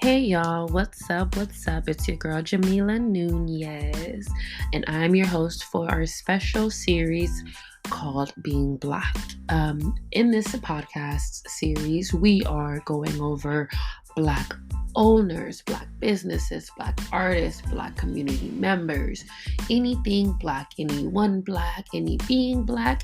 Hey y'all, what's up? What's up? It's your girl Jamila Nunez, and I'm your host for our special series called Being Black. In this podcast series, we are going over Black owners, Black businesses, Black artists, Black community members, anything Black, anyone Black, any being Black,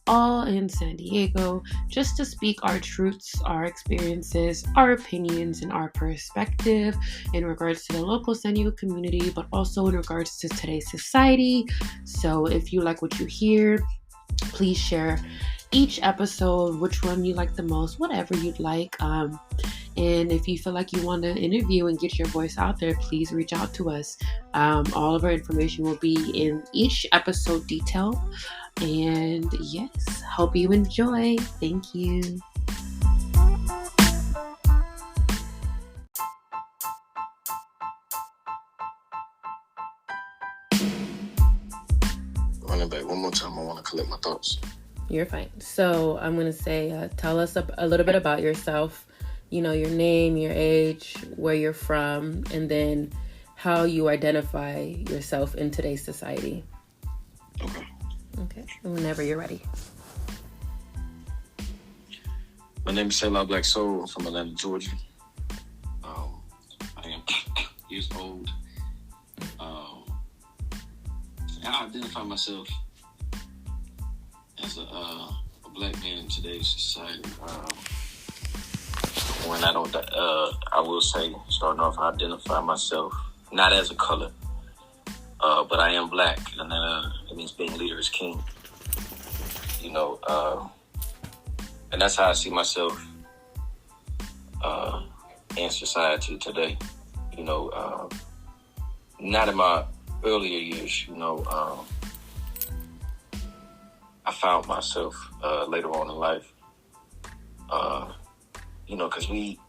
all in San Diego, just to speak our truths, our experiences, our opinions, and our perspective in regards to the local San Diego community, but also in regards to today's society. So if you like what you hear, please share each episode, which one you like the most, whatever you'd like. And if you feel like you want to interview and get your voice out there, please reach out to us. All of our information will be in each episode detail. And yes, hope you enjoy. Thank you. Running back one more time, I want to collect my thoughts. You're fine. So I'm going to say, tell us a little bit about yourself, your name, your age, where you're from, and then how you identify yourself in today's society. Okay, whenever you're ready. My name is Selah BLaK Sol. I'm from Atlanta, Georgia. I am years old. I identify myself as a Black man in today's society. When I don't, I will say, starting off, I identify myself not as a color, but I am Black, and it means being leader is king. And that's how I see myself in society today. Not in my earlier years, I found myself later on in life, because we,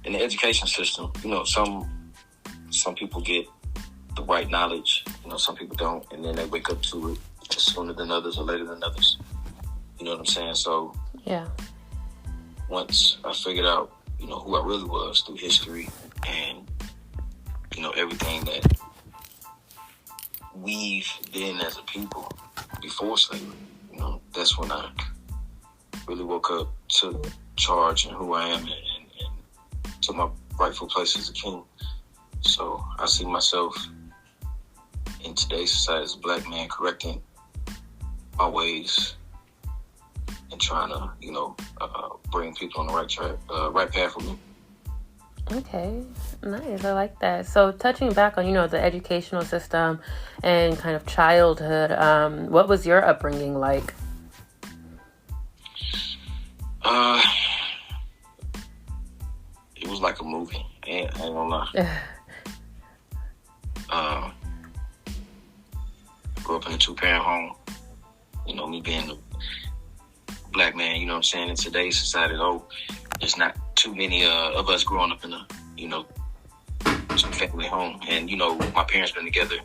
in the education system, some people get the right knowledge, some people don't, and then they wake up to it sooner than others or later than others. You know what I'm saying? So, yeah. Once I figured out, who I really was through history and, everything that we've been as a people before slavery, that's when I really woke up to charge and who I am and to my rightful place as a king. So I see myself in today's society as a Black man correcting my ways and trying to, bring people on the right track, right path for me. Okay, nice. I like that. So touching back on, the educational system and kind of childhood, what was your upbringing like? It was like a movie. I ain't gonna lie. Grew up in a 2-parent home. Me being a Black man, in today's society, there's not too many of us growing up in a, 2-family home. And, my parents been together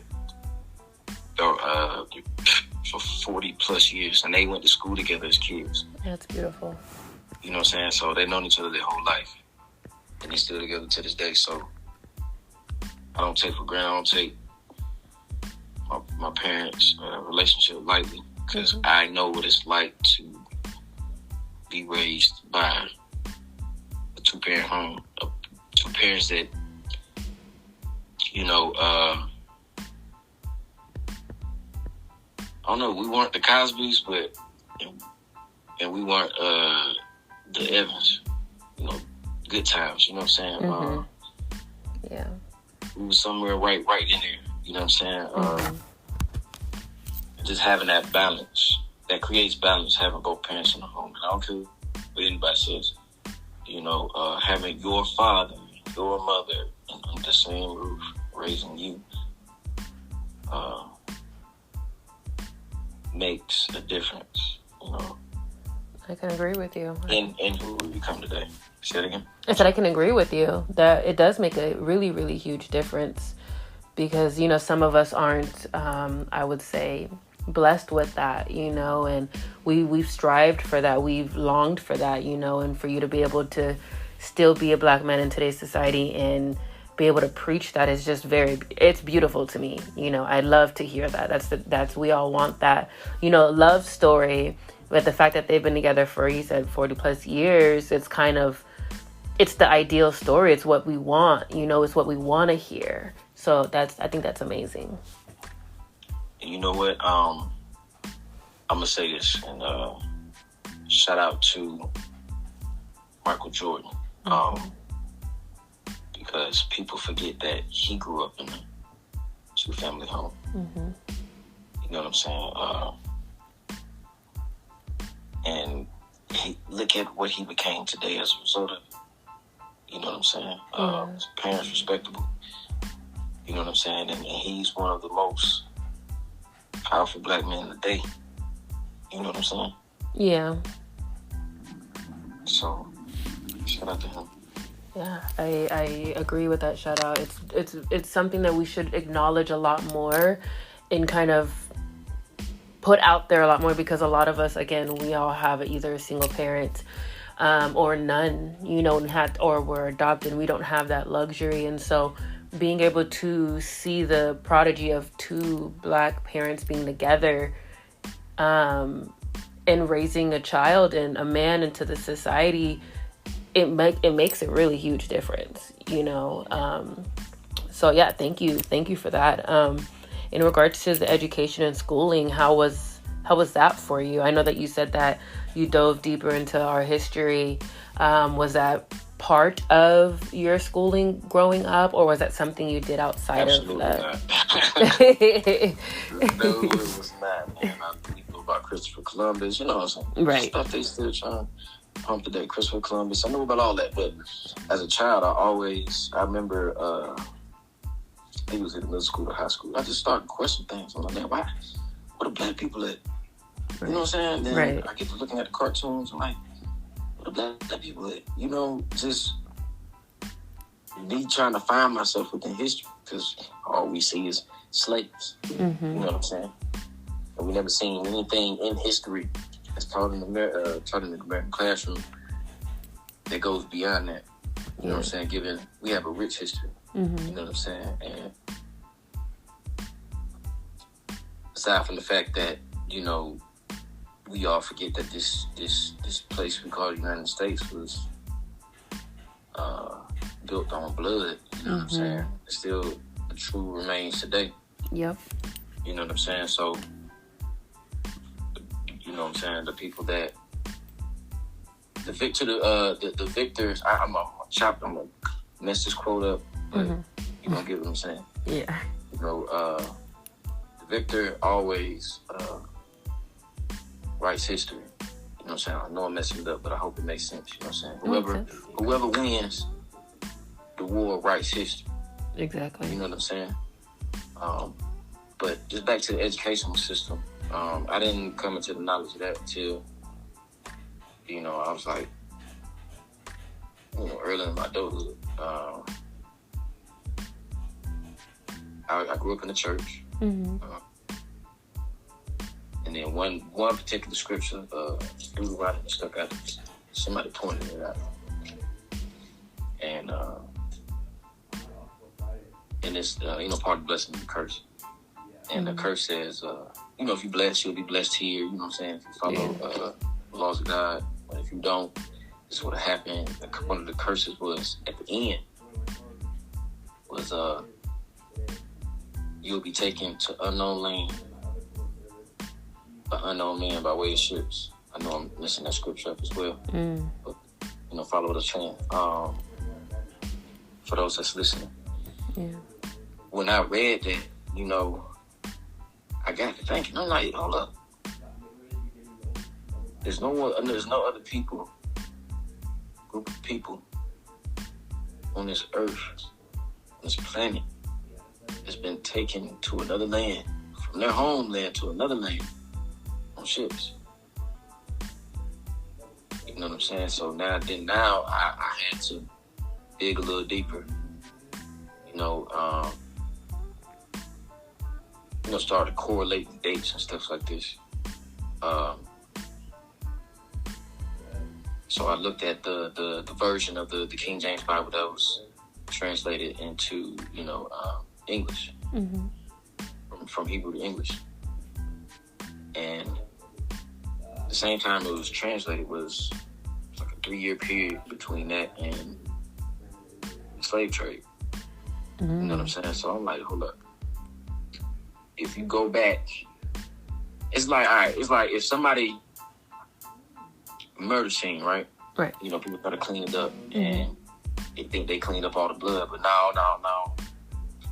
for 40 plus years, and they went to school together as kids. That's beautiful. You know what I'm saying? So they've known each other their whole life, and they're still together to this day. So I don't take for granted, I don't take my parents' relationship lightly, because I know what it's like to be raised by a 2-parent home, two parents that, I don't know, we weren't the Cosbys, and we weren't the Evans, good times, you know what I'm saying? Yeah. We were somewhere right in there, you know what I'm saying? Just having that balance, that creates balance, having both parents in the home. And I don't care what anybody says, having your father, your mother under the same roof, raising you, makes a difference, I can agree with you. In who we become today. Say it again. I said I can agree with you that it does make a really, really huge difference because, some of us aren't, I would say, blessed with that, and we've strived for that. We've longed for that, and for you to be able to still be a Black man in today's society and be able to preach that is just it's beautiful to me. I love to hear that. We all want that, love story. But the fact that they've been together for, you said, 40 plus years, it's the ideal story. It's what we want, it's what we want to hear. So I think that's amazing. You know what? I'm gonna say this, and shout out to Michael Jordan, because people forget that he grew up in a two-family home. Mm-hmm. You know what I'm saying? And look at what he became today as a result of it. You know what I'm saying? His parents respectable. You know what I'm saying? And he's one of the most powerful Black men today. You know what I'm saying? Yeah. So, shout out to him. Yeah, I agree with that shout out. It's something that we should acknowledge a lot more and kind of put out there a lot more, because a lot of us, again, we all have either a single parent or none, or we're adopted. We don't have that luxury. And so being able to see the prodigy of two Black parents being together and raising a child and a man into the society, it makes a really huge difference, So yeah, thank you for that. In regards to the education and schooling, how was that for you? I know that you said that you dove deeper into our history. Was that part of your schooling growing up, or was that something you did outside Absolutely of that? No, it was not, man. I knew about Christopher Columbus, what I'm saying? Right. Stuff they still trying to pump today. Christopher Columbus, I knew about all that, but as a child, I remember, I think it was in middle school or high school, I just started questioning things. I'm like, man, why? What are Black people at? You know what I'm saying? Then right. I get to looking at the cartoons, I'm like, what are Black people at? Just me trying to find myself within history, because all we see is slaves. Mm-hmm. You know what I'm saying? And we never seen anything in history that's taught in the American classroom that goes beyond that. You know what I'm saying? Given we have a rich history. Mm-hmm. You know what I'm saying? And aside from the fact that, we all forget that this place we call the United States was built on blood. You know what I'm saying? It still true remains today. Yep. You know what I'm saying? So, you know what I'm saying? The people that the victors. I'm gonna mess this quote up, but you gonna get what I'm saying? Yeah. The victor always writes history. You know what I'm saying? I know I'm messing it up, but I hope it makes sense. You know what I'm saying? Whoever wins the war writes history. Exactly. You know what I'm saying? But just back to the educational system. I didn't come into the knowledge of that until, I was like, early in my adulthood. I grew up in the church. Mm-hmm. And then one particular scripture, Deuteronomy, stuck out. Somebody pointed it out. And it's, part of the blessing and the curse. And the curse says, if you bless, you'll be blessed here. You know what I'm saying? If you follow the laws of God. But if you don't, this is what happened. One of the curses was, at the end, was you'll be taken to unknown land by unknown men by way of ships. I know I'm messing that scripture up as well. But, follow the trend. For those that's listening. Yeah. When I read that, I got to thinking, I'm like, hold up. There's no other people, group of people on this earth, on this planet, that's been taken to another land, from their homeland to another land on ships. You know what I'm saying? So now I had to dig a little deeper. Started correlating dates and stuff like this. So I looked at the version of the King James Bible that was translated into, English, from Hebrew to English. And at the same time it was translated was like a 3-year period between that and the slave trade. You know what I'm saying? So I'm like, hold up. If you go back, it's like, all right, it's like if somebody murder scene, right? Right. People try to clean it up and they think they cleaned up all the blood, but no.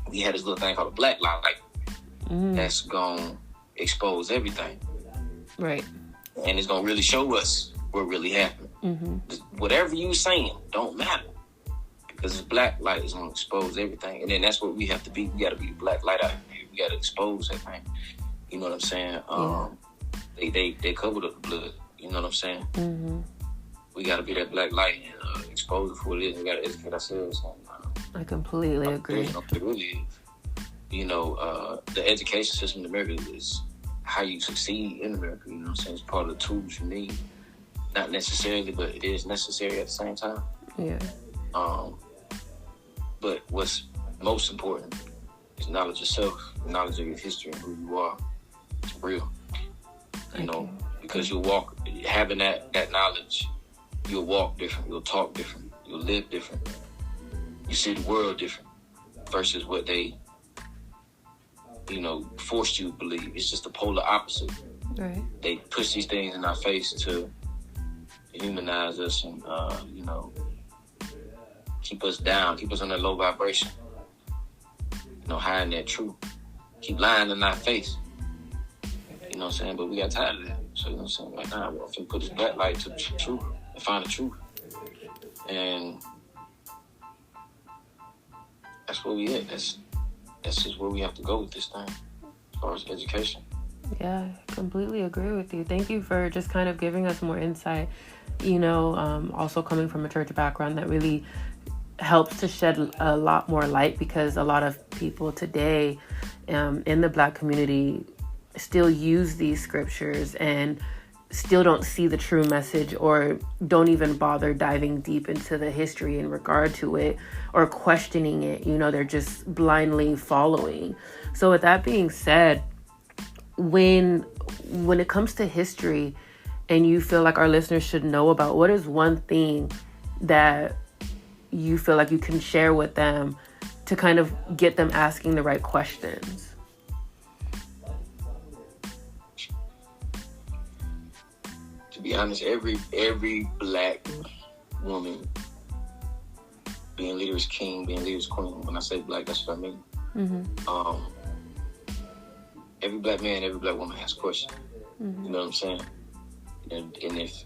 We had this little thing called a black light that's gonna expose everything. Right. And it's gonna really show us what really happened. Whatever you saying don't matter. Because this black light is gonna expose everything. And then that's what we have to be. We gotta be the black light out here. We gotta expose that thing. You know what I'm saying? They covered up the blood. You know what I'm saying? We gotta be that black light and expose it for what it is. We gotta educate ourselves on I completely agree. It really is. The education system in America is how you succeed in America. You know what I'm saying? It's part of the tools you need. Not necessarily, but it is necessary at the same time. Yeah. But what's most important is knowledge of self, knowledge of your history and who you are. It's real. Because you'll walk, having that knowledge, you'll walk different, you'll talk different, you'll live different. You see the world different versus what they, forced you to believe. It's just the polar opposite. Right. They push these things in our face to humanize us and, keep us down, keep us on that low vibration. Hiding that truth. Keep lying in our face. You know what I'm saying? But we got tired of that. So, you know what I'm saying? Right now, we're going to put this black light to the truth and find the truth. And that's where we at. That's just where we have to go with this thing as far as education. Yeah, I completely agree with you. Thank you for just kind of giving us more insight. Also coming from a church background, that really helps to shed a lot more light, because a lot of people today in the Black community still use these scriptures and still don't see the true message, or don't even bother diving deep into the history in regard to it or questioning it. They're just blindly following. So with that being said, when it comes to history and you feel like our listeners should know about, what is one thing that you feel like you can share with them to kind of get them asking the right questions? To be honest, every Black woman, being leader is king, being leader is queen. When I say Black, that's what I mean. Every Black man, every Black woman has questions. You know what I'm saying? And if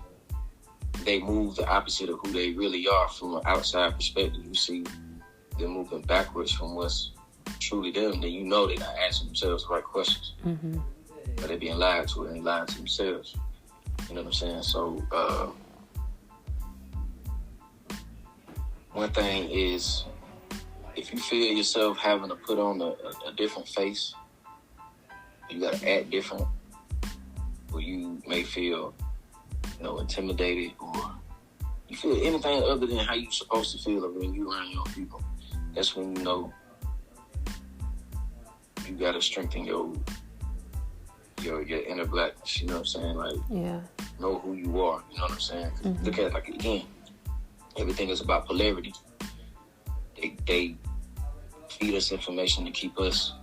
they move the opposite of who they really are from an outside perspective, you see them moving backwards from what's truly them, then they're not asking themselves the right questions. But they're being lied to, and they're lying to themselves. You know what I'm saying? So, one thing is, if you feel yourself having to put on a different face, you got to act different, or you may feel, intimidated, or you feel anything other than how you're supposed to feel when you're around your own people, that's when you got to strengthen your inner Blackness. You know what I'm saying? Know who you are. You know what I'm saying? Look at it again, everything is about polarity. They feed us information to keep us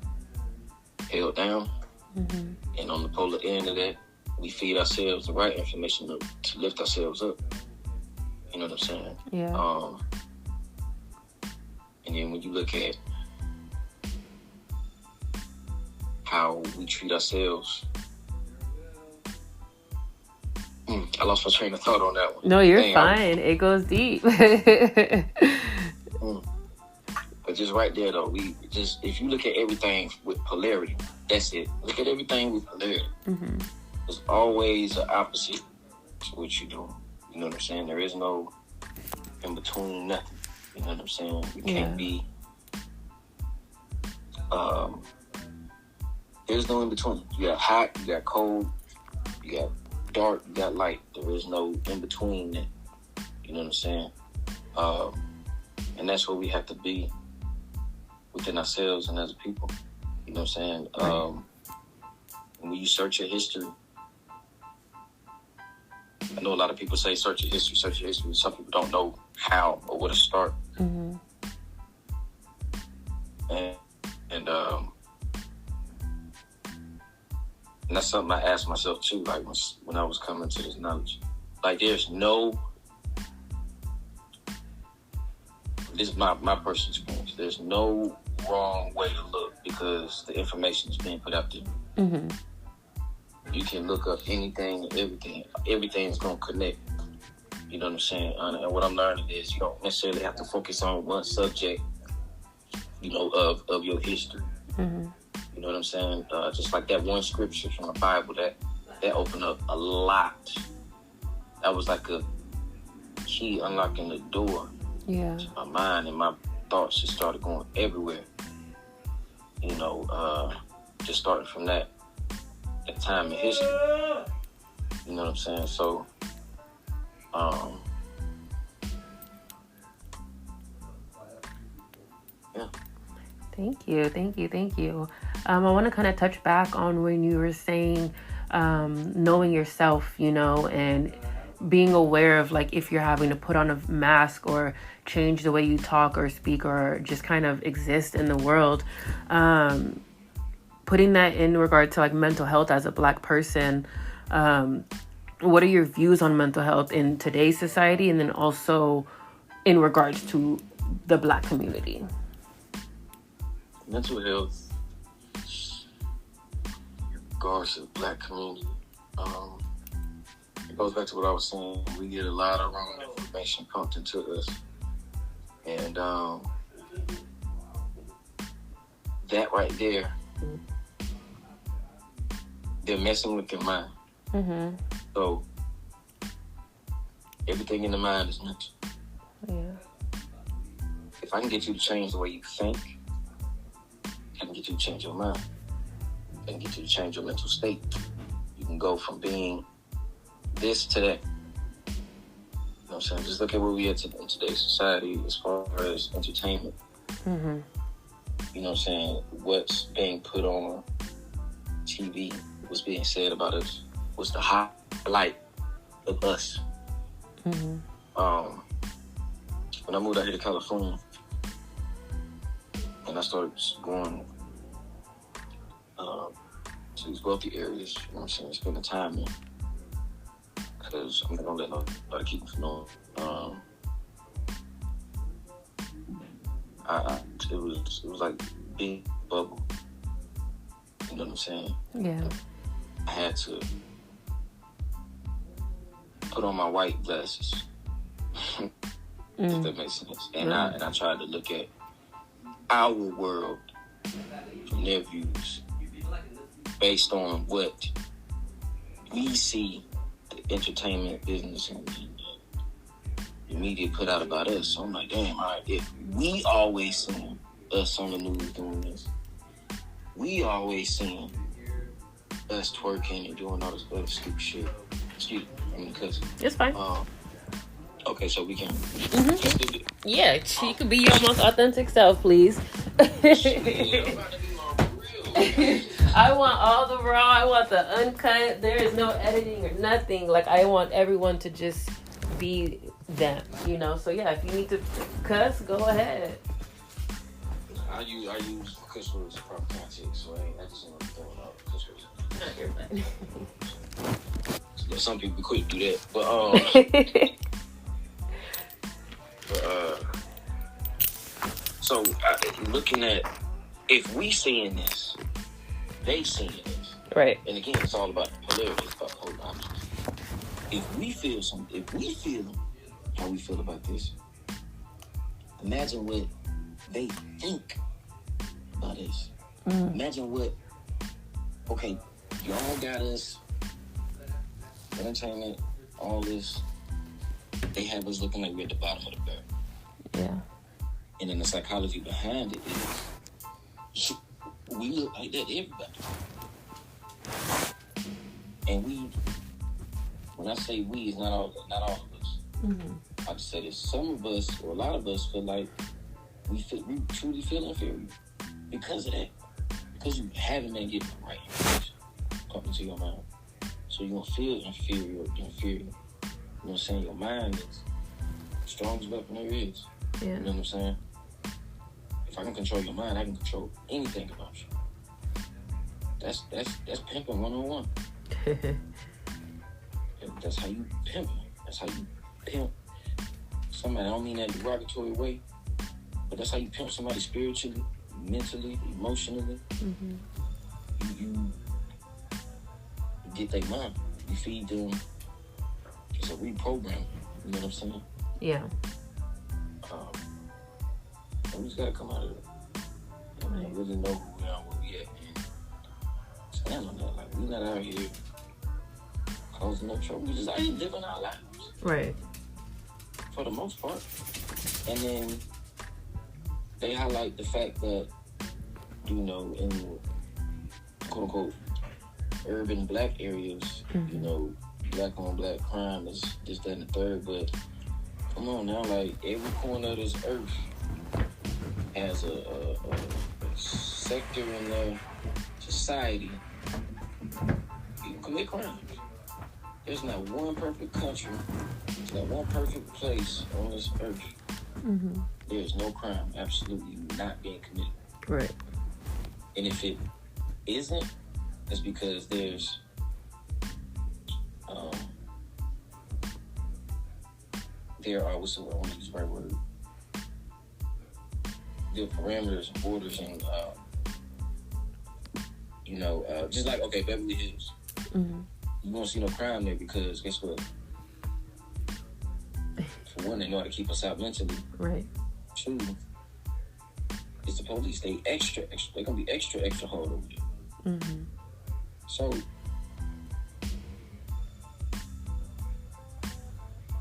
held down, and on the polar end of that, we feed ourselves the right information to lift ourselves up. You know what I'm saying? Yeah. And then when you look at how we treat ourselves, I lost my train of thought on that one. No, you're fine. It goes deep. But just right there, though, if you look at everything with polarity, that's it. Look at everything with polarity. There's always an opposite to what you do. You know what I'm saying? There is no in between, nothing. You know what I'm saying? You can't be. There's no in between. You got hot, you got cold, you got dark, you got light. There is no in between that. You know what I'm saying? And that's where we have to be within ourselves and as a people. You know what I'm saying? When you search your history, I know a lot of people say search your history, search your history. Some people don't know how or where to start. Mm-hmm. And that's something I asked myself too, like when I was coming to this knowledge. Like this is my personal experience. There's no wrong way to look because the information is being put out there. Mm-hmm. You can look up anything, everything. Everything's going to connect. You know what I'm saying? And what I'm learning is you don't necessarily have to focus on one subject, you know, of your history. Mm-hmm. You know what I'm saying? Just like that one scripture from the Bible that opened up a lot. That was like a key unlocking the door to my mind, and my thoughts just started going everywhere. You know, just starting from that time in history. You know what I'm saying? So, yeah. Thank you. I want to kind of touch back on when you were saying knowing yourself, you know, and being aware of like if you're having to put on a mask or change the way you talk or speak or just kind of exist in the world. Putting that in regard to like mental health as a Black person, what are your views on mental health in today's society, and then also in regards to the Black community? Mental health, in regards to the Black community, it goes back to what I was saying. We get a lot of wrong information pumped into us, and that right there, they're messing with your mind. Mm-hmm. So everything in the mind is mental. Yeah. If I can get you to change the way you think, I can get you to change your mind. I can get you to change your mental state. You can go from being this to that. You know what I'm saying? Just look at where we are in today's society as far as entertainment. Mm-hmm. You know what I'm saying? What's being put on TV, what's being said about us, what's the highlight of us. Mm-hmm. When I moved out here to California, and I started going to these wealthy areas, you know what I'm saying, spending time in, because I'm not gonna let nobody keep me from knowing. It was like being a bubble. You know what I'm saying? Yeah. I had to put on my white glasses, if that makes sense. And I tried to look at our world from their views, based on what we see the entertainment business and the media put out about us. So I'm like, damn, all right, if we always seeing us on the news doing this, we always seeing us twerking and doing all this other stupid shit. Excuse me, I'm the cousin. It's fine. Okay, so we can. Mm-hmm. Yeah, you can be your most authentic self, please. I want all the raw. I want the uncut. There is no editing or nothing. Like, I want everyone to just be them, you know? So, yeah, if you need to cuss, go ahead. I use cuss words in proper context, so I just want to throw out cuss words. You're fine. Some people couldn't do that, so looking at, if we seeing this, they seeing this, right? And again, it's all about polarity. It's about polar opposites. If we feel how we feel about this, imagine what they think about this. Imagine what. Okay, y'all got us entertainment, all this. They have us looking like we're at the bottom of the barrel. Yeah. And then the psychology behind it is we look like that to everybody. And when I say we, it's not all of us. Mm-hmm. I'd say this. Some of us, or a lot of us, feel like we truly feel inferior because of that. Because you haven't been getting the right information coming to your mind. So you're going to feel inferior. You know what I'm saying? Your mind is the strongest weapon there is. Yeah. You know what I'm saying? If I can control your mind, I can control anything about you. That's pimping 101. That's how you pimp. That's how you pimp somebody. I don't mean that in a derogatory way, but that's how you pimp somebody spiritually, mentally, emotionally. Mm-hmm. You get their mind. You feed them. It's a reprogram. You know what I'm saying? Yeah. We just gotta come out of it. And really know who we are, where we at, and stand on that. Like, we not out here causing no trouble. We just out here living our lives. Right. For the most part. And then they highlight the fact that, you know, in quote unquote urban black areas, you know, black on black crime is this, that, and the third. But come on now, like every corner of this earth has a sector in their society you commit crimes. There's not one perfect country, there's not one perfect place on this earth. Mm-hmm. There's no crime absolutely not being committed. Right. And if it isn't, it's because there's there are, what's the word, I want to use the right word, there are parameters and borders and you know, just like, okay, Beverly Hills. Mm-hmm. You won't see no crime there because guess what? For one, they know how to keep us out mentally. Right. Two, it's the police. They extra. They're gonna be extra hard over there. Mm-hmm. So,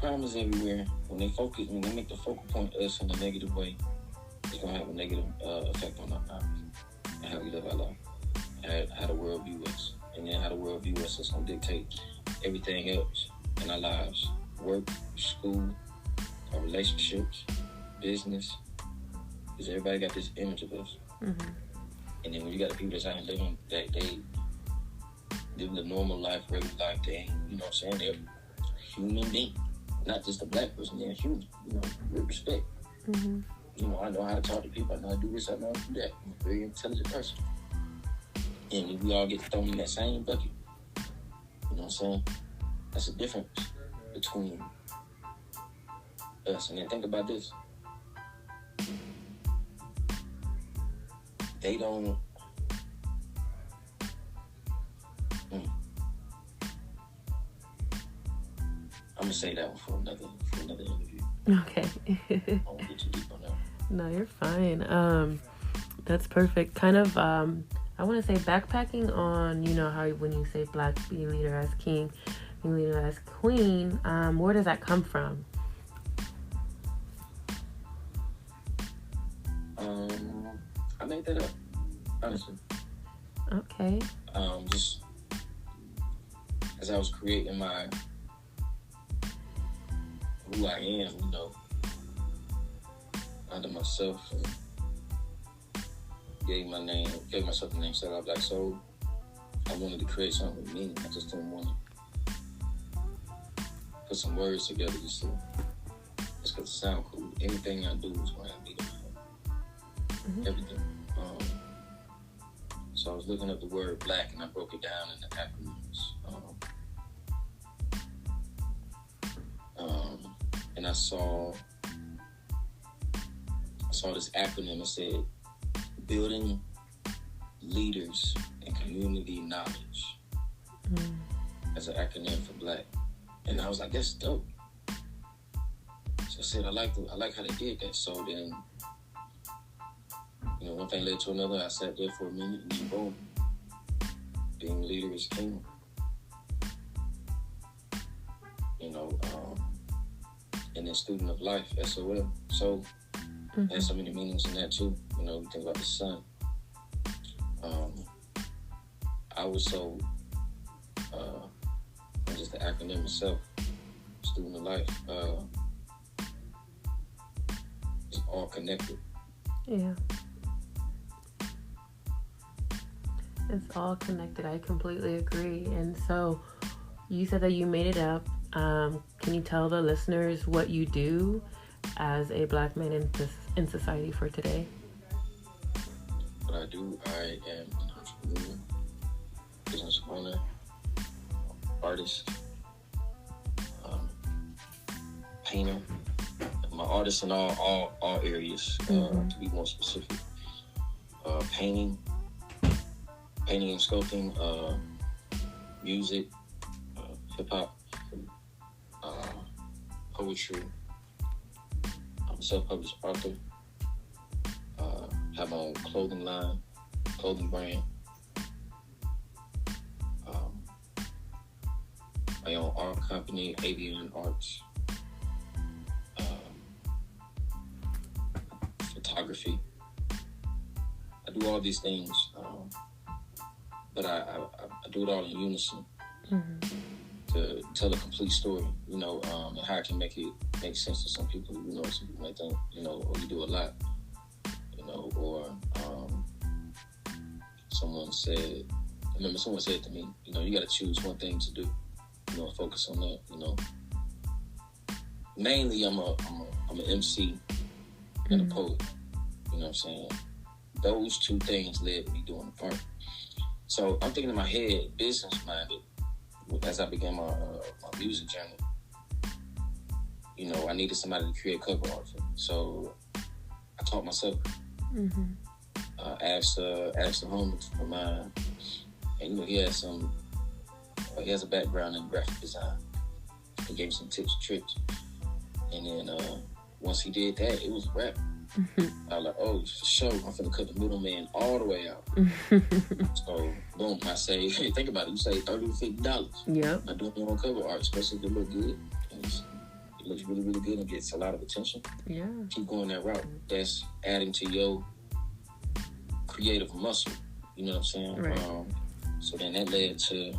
crime is everywhere. When they make the focal point us in a negative way, it's gonna have a negative effect on our lives and how we live our life, and how the world views us, and then how the world views us is gonna dictate everything else in our lives: work, school, our relationships, business. Because everybody got this image of us, and then when you got the people that's out here living that they live the normal life, regular life, they ain't, you know what I'm saying? They're human being, not just a black person. They're human, you know, with respect. Mm-hmm. You know, I know how to talk to people. I know how to do this. I know how to do that. I'm a very intelligent person. And if we all get thrown in that same bucket, you know what I'm saying? That's the difference between us. And then think about this. They don't... I'm going to say that one for another interview. Okay. I won't get too deep on that. No, you're fine. That's perfect. Kind of, I want to say backpacking on, you know, how when you say black, be leader as king, be leader as queen, where does that come from? I made that up, honestly. Okay. Just as I was creating who I am, you know, under myself, and gave myself the name Selah BLaK Sol. I wanted to create something with meaning. I just didn't want to put some words together just because it sound cool. Anything I do is going to have meaning. Everything. So I was looking up the word black and I broke it down in the acronyms. And I saw this acronym. It said building leaders and community knowledge as an acronym for black. And I was like, that's dope. So I said, I like how they did that. So then, you know, one thing led to another. I sat there for a minute and then boom, being a leader is king. You know, and then student of life, SOL. So there's so many meanings in that too. You know, you think about the sun. I was so, just the acronym itself, student of life. all connected. Yeah. It's all connected. I completely agree. And so you said that you made it up. Can you tell the listeners what you do as a Black man in society for today? What I do, I am an entrepreneur, business owner, artist, painter. I'm an artist in all areas, to be more specific. Painting and sculpting, music, hip-hop, poetry. I'm a self-published author. Have my own clothing brand. My own art company, Avian Arts. Photography. I do all these things, but I do it all in unison to tell a complete story, and how I can make sense to some people. Some people may think, oh, you do a lot, or someone said to me, you got to choose one thing to do, focus on that, Mainly, I'm an MC and a poet, Those two things led to me doing the art. So I'm thinking in my head, business-minded, as I began my music journey. I needed somebody to create cover art for me. So I taught myself. Asked a homie of mine, and he has a background in graphic design. He gave me some tips and tricks, and then once he did that, it was a wrap. I was like, oh, for sure, I'm finna cut the middleman all the way out. So, boom, I say, hey, think about it, you say $30 to $50. Yep. I do my own cover art, especially if it look good. It looks really, really good and gets a lot of attention. Yeah. Keep going that route. That's adding to your creative muscle. You know what I'm saying? Right. So then that led to,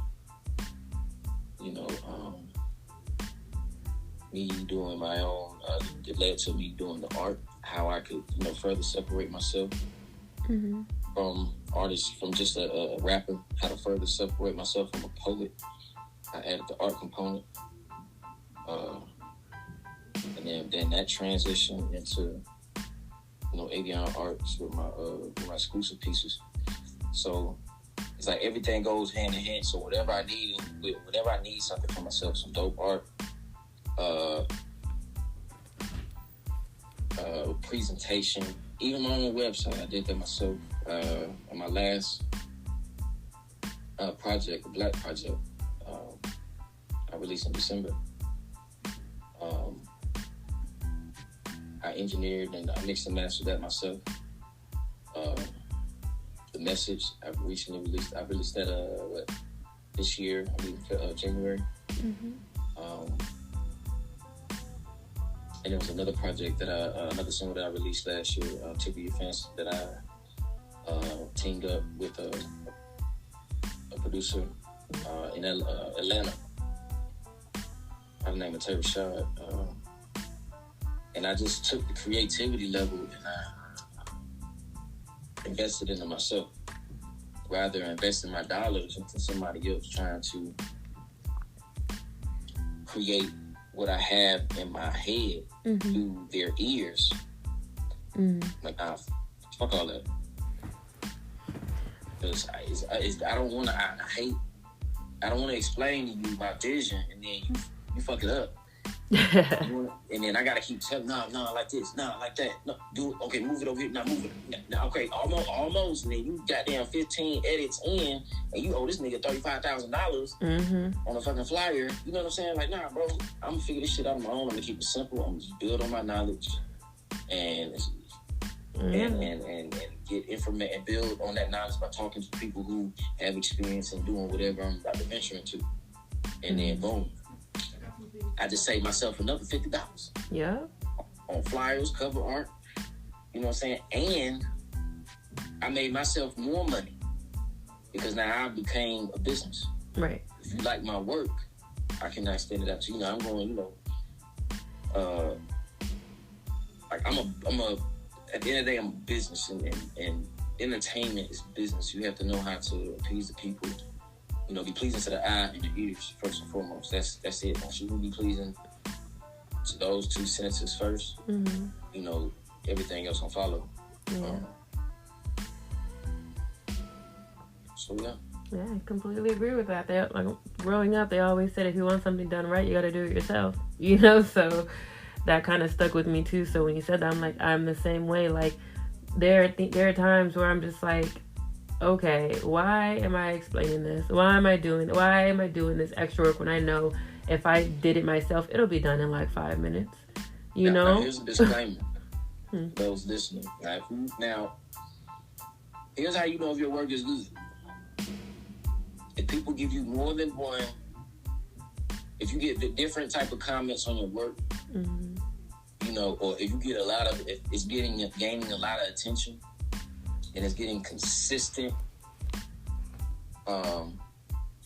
me doing my own, it led to me doing the art, how I could, further separate myself from artists, from just a rapper, how to further separate myself from a poet. I added the art component. And then that transitioned into, Avian Arts with my exclusive pieces. So it's like everything goes hand in hand. So whatever I need something for myself, some dope art, presentation, even my own website. I did that myself. On my last project, the BLaK project, I released in December. I engineered and I mixed and mastered that myself. The message I released that this year, January. And there was another project another single that I released last year, Tickle Your Fancy, that I teamed up with a producer in Atlanta by the name of Terry Shard. And I just took the creativity level and I invested into myself, rather than investing my dollars into somebody else trying to create what I have in my head through their ears. Like, fuck all that. Because I don't want to. I don't want to explain to you my vision and then you fuck it up. And then I gotta keep telling, no, like this, no, like that, no, do it, okay, move it over here, now move it, now, okay, almost, and then you goddamn 15 edits in, and you owe this nigga $35,000 on a fucking flyer. You know what I'm saying? Like, nah, bro, I'm gonna figure this shit out on my own. I'm gonna keep it simple. I'm gonna just build on my knowledge and get information and build on that knowledge by talking to people who have experience in doing whatever I'm about to venture into, and then boom. I just saved myself another $50. Yeah. On flyers, cover art. You know what I'm saying? And I made myself more money because now I became a business. Right. If you like my work, I can extend it out to I'm going, like at the end of the day, I'm a business, and entertainment is business. You have to know how to appease the people. You know, be pleasing to the eye and the ears first and foremost. That's it. Once you be pleasing to those two senses first, you know, everything else will follow. Yeah. So yeah. Yeah, I completely agree with that. They, like, growing up, they always said if you want something done right, you got to do it yourself. You know, so that kind of stuck with me too. So when you said that, I'm like, I'm the same way. Like, there are times where I'm just like, okay, why am I explaining this? Why am I doing this extra work when I know if I did it myself, it'll be done in like 5 minutes? You know? Now, here's a disclaimer. Those listening. Now, here's how you know if your work is good. If people give you more than one, if you get the different type of comments on your work, you know, or if you get if it's gaining a lot of attention, and it's getting consistent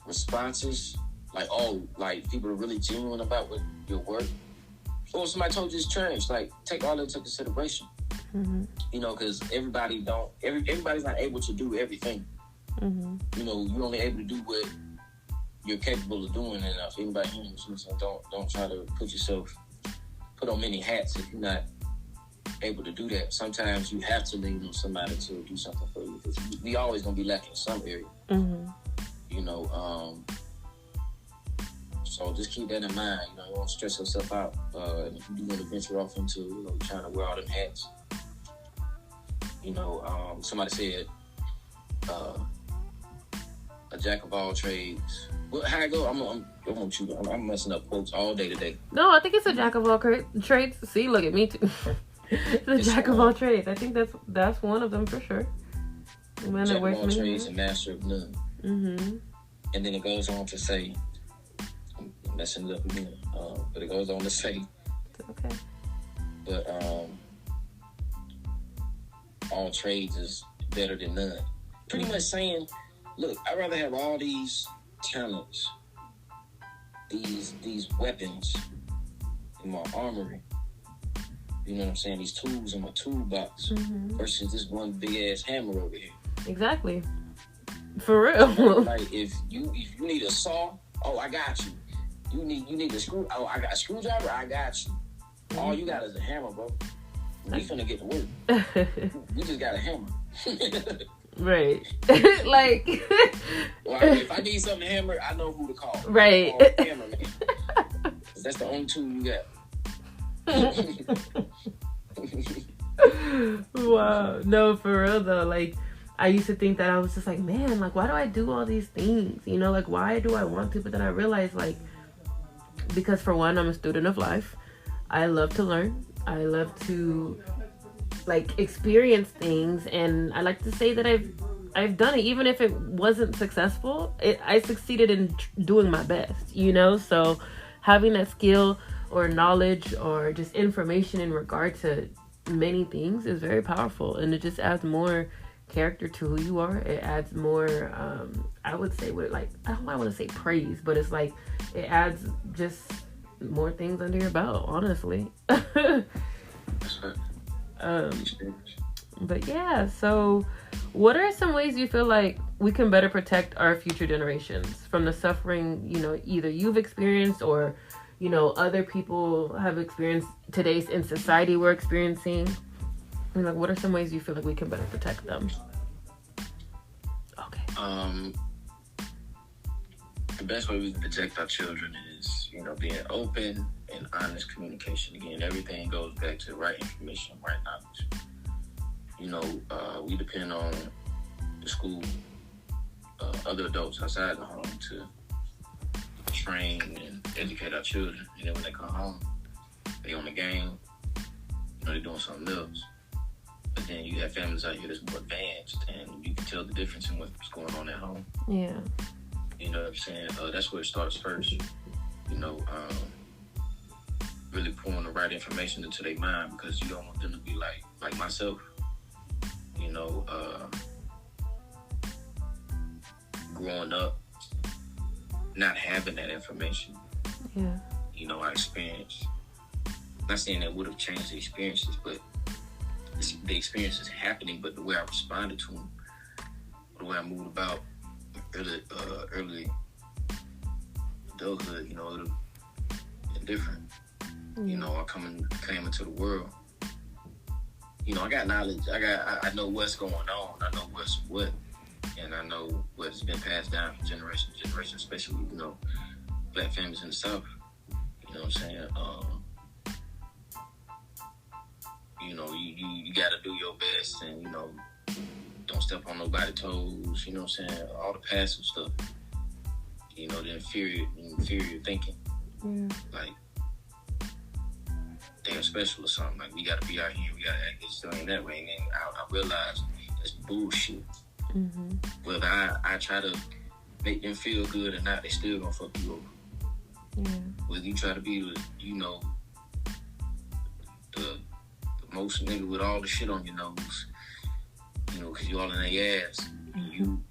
responses, like people are really genuine about your work. Or somebody told you it's trash, like take all that into consideration. You know, because everybody's not able to do everything. You know, you're only able to do what you're capable of doing, and if anybody hearing this, don't try to put on many hats if you're not able to do that. Sometimes you have to lean on somebody to do something for you, because we always gonna be lacking in some area. You know, so just keep that in mind. You know, you don't stress yourself out. And if you do want to venture off into, you know, trying to wear all them hats, you know, somebody said, a jack of all trades. Well, how I go? I'm messing up quotes all day today. No, I think it's a jack of all trades. See, look at me too. It's a jack of all trades. I think that's one of them for sure. Jack of all trades and master of none. And then it goes on to say, I'm messing it up again, but it goes on to say, okay. But all trades is better than none. Pretty much saying, look, I'd rather have all these talents, these weapons in my armory. You know what I'm saying? These tools in my toolbox versus this one big ass hammer over here. Exactly. For real. Like if you need a saw, oh, I got you. You need a screw. Oh, I got a screwdriver. I got you. All you got is a hammer, bro. We finna get to work. We just got a hammer. Right. Like. Well, if I need something to hammer, I know who to call. Right. Call hammer, man. That's the only tool you got. Wow. No, for real though. Like, I used to think that I was just like, man, like, why do I do all these things? You know, like, why do I want to? But then I realized, like, because for one, I'm a student of life. I love to learn. I love to, like, experience things. And I like to say that I've done it. Even if it wasn't successful, I succeeded in doing my best, you know? So having that skill or knowledge or just information in regard to many things is very powerful. And it just adds more character to who you are. It adds more, I would say, I don't want to say praise, but it's like, it adds just more things under your belt, honestly. But yeah, so what are some ways you feel like we can better protect our future generations from the suffering, you know, either you've experienced or, you know, other people have experienced today in society we're experiencing? And like, what are some ways you feel like we can better protect them? Okay. The best way we can protect our children is, you know, being open and honest communication. Again, everything goes back to right information, right knowledge. You know, we depend on the school, other adults outside the home to train and educate our children. And then when they come home, they on the game, you know, they're doing something else. But then you have families out here that's more advanced, and you can tell the difference in what's going on at home. Yeah. You know what I'm saying? That's where it starts first. You know, really pouring the right information into their mind, because you don't want them to be like myself. You know, growing up, not having that information. Yeah. You know, I experienced not saying that would have changed the experiences, but the experiences happening, but the way I responded to them, the way I moved about early adulthood, you know, it would have been different. You know, I came into the world. You know, I got knowledge. I know what's going on. I know what's what, and I know what's been passed down from generation to generation, especially, you know, Black families in the South. You know what I'm saying? You know, you got to do your best, and, you know, don't step on nobody's toes. You know what I'm saying? All the passive stuff. You know, the inferior thinking. Like, they're special or something. Like, we got to be out here. We got to act this way that way. And then I realized that's bullshit. Whether I try to make them feel good or not, they still gonna fuck you over. Whether you try to be the, you know, the most nigga with all the shit on your nose, you know, because you all in their ass,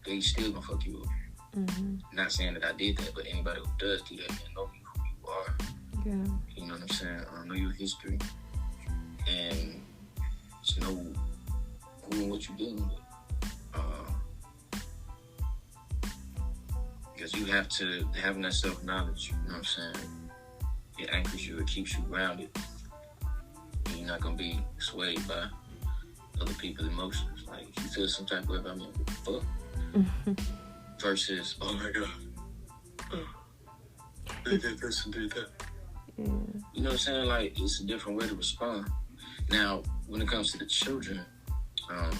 they still gonna fuck you over. Not saying that I did that, but anybody who does do that, man, know who you are. You know what I'm saying? I know your history, and just know who and what you're dealing with. Because you have to, having that self-knowledge, you know what I'm saying? It anchors you, it keeps you grounded. And you're not going to be swayed by other people's emotions. Like, if you feel some type of way about me, what the fuck? Versus, oh my God, they did this and did that. You know what I'm saying? Like, it's a different way to respond. Now, when it comes to the children, I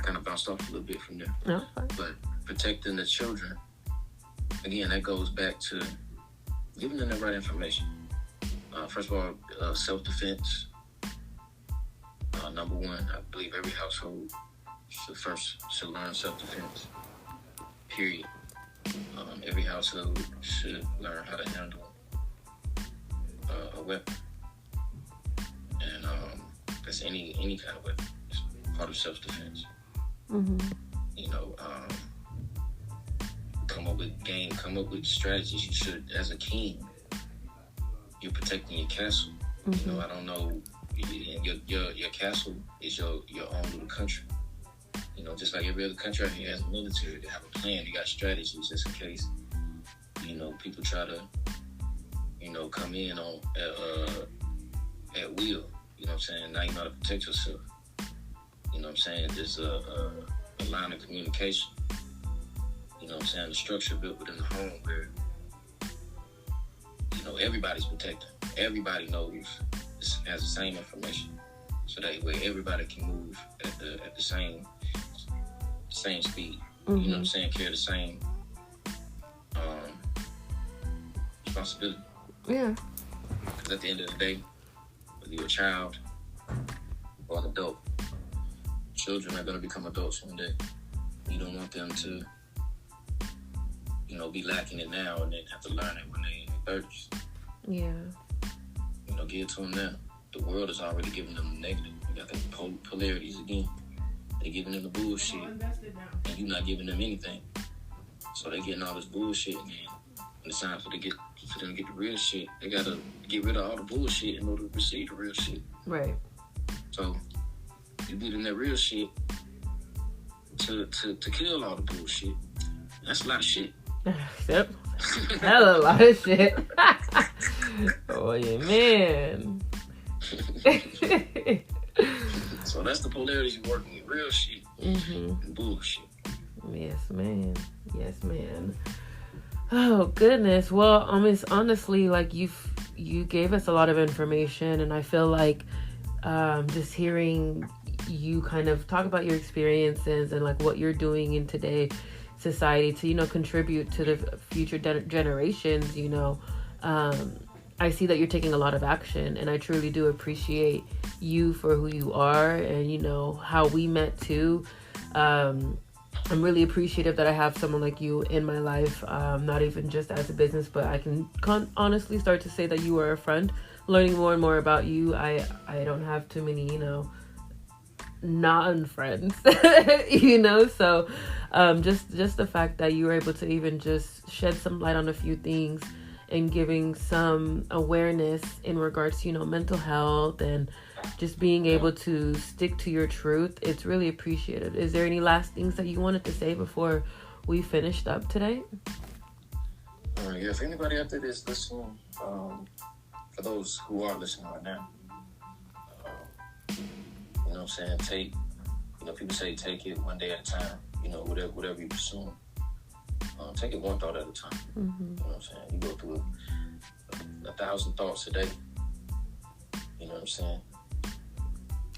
kind of bounced off a little bit from there. But protecting the children, again, that goes back to giving them the right information. First of all, self-defense. Number one, I believe every household should learn self-defense. Period. Every household should learn how to handle a weapon. And that's any kind of weapon. It's part of self-defense. You know, come up with strategies. You should, as a king, you're protecting your castle. You know, I don't know, your castle is your own little country. You know, just like every other country out here has a military, they have a plan, they got strategies just in case, you know, people try to, you know, come in on at will. You know what I'm saying? Now you know how to protect yourself. You know what I'm saying? There's a line of communication. You know what I'm saying? The structure built within the home where, you know, everybody's protected. Everybody knows, has the same information. So that way everybody can move at the same speed. You know what I'm saying? Carry the same responsibility. Yeah. Because at the end of the day, whether you're a child or an adult, children are going to become adults one day. You don't want them to, you know, be lacking it now and then have to learn it when they're in their 30s. Yeah. You know, give it to them now. The world is already giving them the negative. You got the polarities again. They're giving them the bullshit, and you're not giving them anything. So they're getting all this bullshit, and then when it's time for them to get the real shit, they gotta get rid of all the bullshit in order to receive the real shit. Right. So you give them that real shit to kill all the bullshit. That's a lot of shit. Yep. That's a lot of shit. Oh yeah, man. So that's the polarities you're working with, real shit and bullshit. Yes, man. Yes, man. Oh goodness. Well, honestly, like you gave us a lot of information, and I feel like just hearing you kind of talk about your experiences and like what you're doing in today's society to, you know, contribute to the future generations, you know, I see that you're taking a lot of action, and I truly do appreciate you for who you are and, you know, how we met too. I'm really appreciative that I have someone like you in my life, not even just as a business, but I can honestly start to say that you are a friend. Learning more and more about you, I don't have too many, you know, non-friends, you know, so just the fact that you were able to even just shed some light on a few things and giving some awareness in regards to, mental health and just being able to stick to your truth. It's really appreciated. Is there any last things that you wanted to say before we finished up today? Yeah, if anybody out there is listening, for those who are listening right now, you know what I'm saying, people say take it one day at a time, whatever you're pursuing. Take it one thought at a time. Mm-hmm. You know what I'm saying? You go through 1,000 thoughts a day. You know what I'm saying?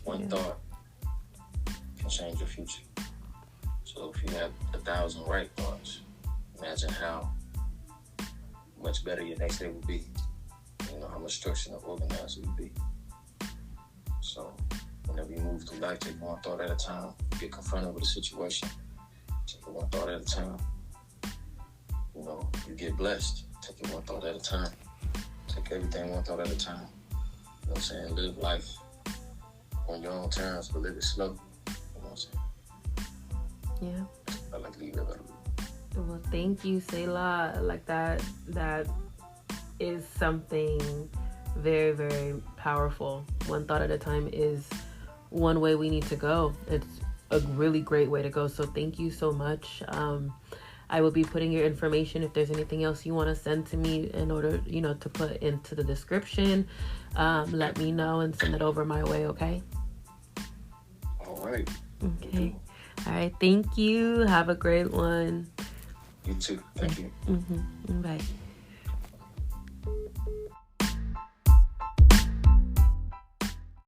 One thought can change your future. So if you have 1,000 right thoughts, imagine how much better your next day will be. How much structured and organized it will be. So whenever you move through life, take one thought at a time. Get confronted with a situation, take it one thought at a time. You get blessed. Take it one thought at a time. Take everything one thought at a time. You know what I'm saying? Live life on your own terms, but live it slow. You know what I'm saying? Yeah. I like to leave it. Well, thank you, Selah. Like that is something very, very powerful. One thought at a time is one way we need to go. It's a really great way to go. So thank you so much. I will be putting your information. If there's anything else you want to send to me in order, to put into the description, let me know and send it over my way, okay? All right. Okay. All right. Thank you. Have a great one. You too. Thank you. Mm-hmm. Bye.